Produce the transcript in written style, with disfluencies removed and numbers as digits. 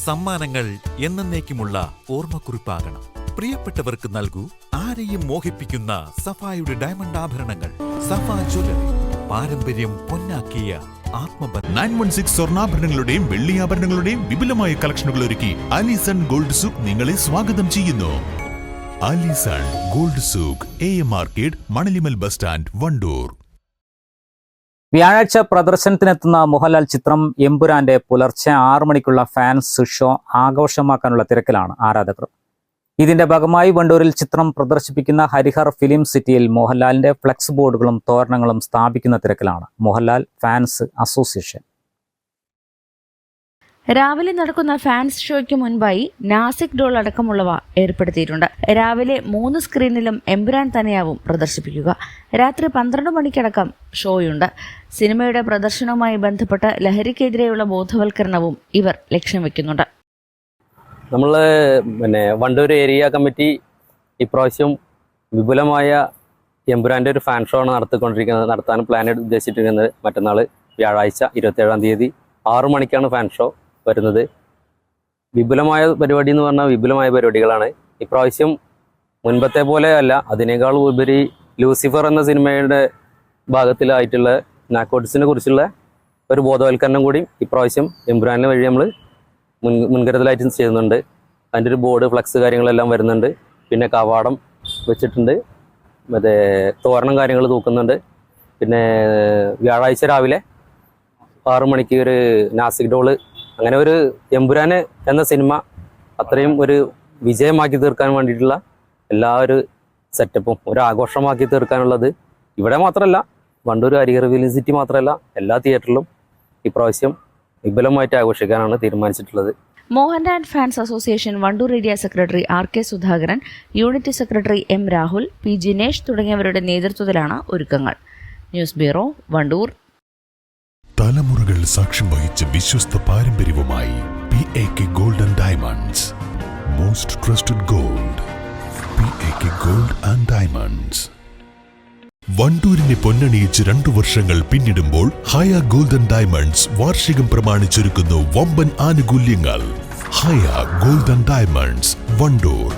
സമ്മാനങ്ങൾ എന്നേക്കുമുള്ള ഓർമ്മക്കുറിപ്പാകണം. പ്രിയപ്പെട്ടവർക്ക് നൽകൂ ആരെയും മോഹിപ്പിക്കുന്ന സഫായുടെ ഡയമണ്ട് ആഭരണങ്ങൾ. സഫ ജ്വല്ലറി, പാരമ്പര്യം പൊന്നാക്കിയ ആത്മബന്ധം. 916 സ്വർണ്ണാഭരണങ്ങളുടെയും വെള്ളിയാഭരണങ്ങളുടെയും വിപുലമായ കളക്ഷനുകൾ ഒരുക്കി ആലിസൺ ഗോൾഡ് സൂക്ക് നിങ്ങളെ സ്വാഗതം ചെയ്യുന്നു. Alison gold souk, AM market, മണലിമൽ ബസ് സ്റ്റാൻഡ്, വണ്ടൂർ. വ്യാഴാഴ്ച പ്രദർശനത്തിനെത്തുന്ന മോഹൻലാൽ ചിത്രം എമ്പുരാന്റെ പുലർച്ചെ 6 മണിക്കുള്ള ഫാൻസ് ഷോ ആഘോഷമാക്കാനുള്ള തിരക്കിലാണ് ആരാധകർ. ഇതിന്റെ ഭാഗമായി വണ്ടൂരിൽ ചിത്രം പ്രദർശിപ്പിക്കുന്ന ഹരിഹർ ഫിലിം സിറ്റിയിൽ മോഹൻലാലിന്റെ ഫ്ലെക്സ് ബോർഡുകളും തോരണങ്ങളും സ്ഥാപിക്കുന്ന തിരക്കിലാണ് മോഹൻലാൽ ഫാൻസ് അസോസിയേഷൻ. രാവിലെ നടക്കുന്ന ഫാൻസ് ഷോയ്ക്ക് മുൻപായി നാസിക് ഡോൾ അടക്കമുള്ളവ ഏർപ്പെടുത്തിയിട്ടുണ്ട്. രാവിലെ 3 സ്ക്രീനിലും എമ്പുരാൻ തന്നെയാവും പ്രദർശിപ്പിക്കുക. രാത്രി 12 മണിക്കടക്കം ഷോയുണ്ട്. സിനിമയുടെ പ്രദർശനവുമായി ബന്ധപ്പെട്ട് ലഹരിക്കെതിരെയുള്ള ബോധവൽക്കരണവും ഇവർ ലക്ഷ്യം വെക്കുന്നുണ്ട്. നമ്മൾ വണ്ടൂർ ഏരിയ കമ്മിറ്റി ഇപ്രാവശ്യം വിപുലമായ എമ്പുരാൻ്റെ ഒരു ഫാൻ ഷോ ആണ് നടത്താൻ പ്ലാൻ ഉദ്ദേശിച്ചിരിക്കുന്നത്. മറ്റന്നാൾ വ്യാഴാഴ്ച 27-ാം തീയതി 6 മണിക്കാണ് ഫാൻ ഷോ വരുന്നത്. വിപുലമായ പരിപാടി എന്ന് പറഞ്ഞാൽ വിപുലമായ പരിപാടികളാണ്. ഇപ്രാവശ്യം മുൻപത്തെ പോലെ അല്ല, അതിനേക്കാൾ ഉപരി ലൂസിഫർ എന്ന സിനിമയുടെ ഭാഗത്തിലായിട്ടുള്ള നാർക്കോട്ടിക്സിനെ കുറിച്ചുള്ള ഒരു ബോധവൽക്കരണം കൂടി ഇപ്രാവശ്യം എമ്പുരാനെ വഴി നമ്മൾ മുൻകരുതലായിട്ട് ചെയ്യുന്നുണ്ട്. അതിൻ്റെ ഒരു ബോർഡ്, ഫ്ലക്സ് കാര്യങ്ങളെല്ലാം വരുന്നുണ്ട്. പിന്നെ കവാടം വെച്ചിട്ടുണ്ട്, മറ്റേ തോരണം കാര്യങ്ങൾ തൂക്കുന്നുണ്ട്. പിന്നെ വ്യാഴാഴ്ച രാവിലെ 6 മണിക്ക് ഒരു നാസിക് ഡോള്, അങ്ങനെ ഒരു എമ്പുരാന് എന്ന സിനിമ അത്രയും ഒരു വിജയമാക്കി തീർക്കാൻ വേണ്ടിയിട്ടുള്ള എല്ലാ ഒരു സെറ്റപ്പും ഒരു ആഘോഷമാക്കി തീർക്കാനുള്ളത് ഇവിടെ മാത്രമല്ല, വണ്ടൂർ ഹരിഹർ ഫിലിം സിറ്റി മാത്രമല്ല, എല്ലാ തിയേറ്ററിലും ഇപ്രാവശ്യം വിപുലമായിട്ട് ആഘോഷിക്കാനാണ് തീരുമാനിച്ചിട്ടുള്ളത്. Mohanlal fans association Wandoor area secretary RK Sudhakaran, unit secretary M Rahul, P Jinesh തുടങ്ങിയവരുടെ നേതൃത്വത്തിലാണ് ഒരുക്കങ്ങൾ. News bureau, Wandoor. തലമുറകൾ സാക്ഷ്യം വഹിച്ച വിശ്വസ്ത പാരമ്പര്യവുമായി PAK gold and diamonds. Most trusted gold, PAK gold and diamonds. വണ്ടൂരിനെ പൊന്നണിയിച്ച് 2 വർഷങ്ങൾ പിന്നിടുമ്പോൾ ഹയ ഗോൾഡൻ ഡയമണ്ട്സ് വാർഷികം പ്രമാണിച്ചൊരുക്കുന്നു വമ്പൻ ആനുകൂല്യങ്ങൾ. ഹയ ഗോൾഡൻ ഡയമണ്ട്സ്, വണ്ടൂർ.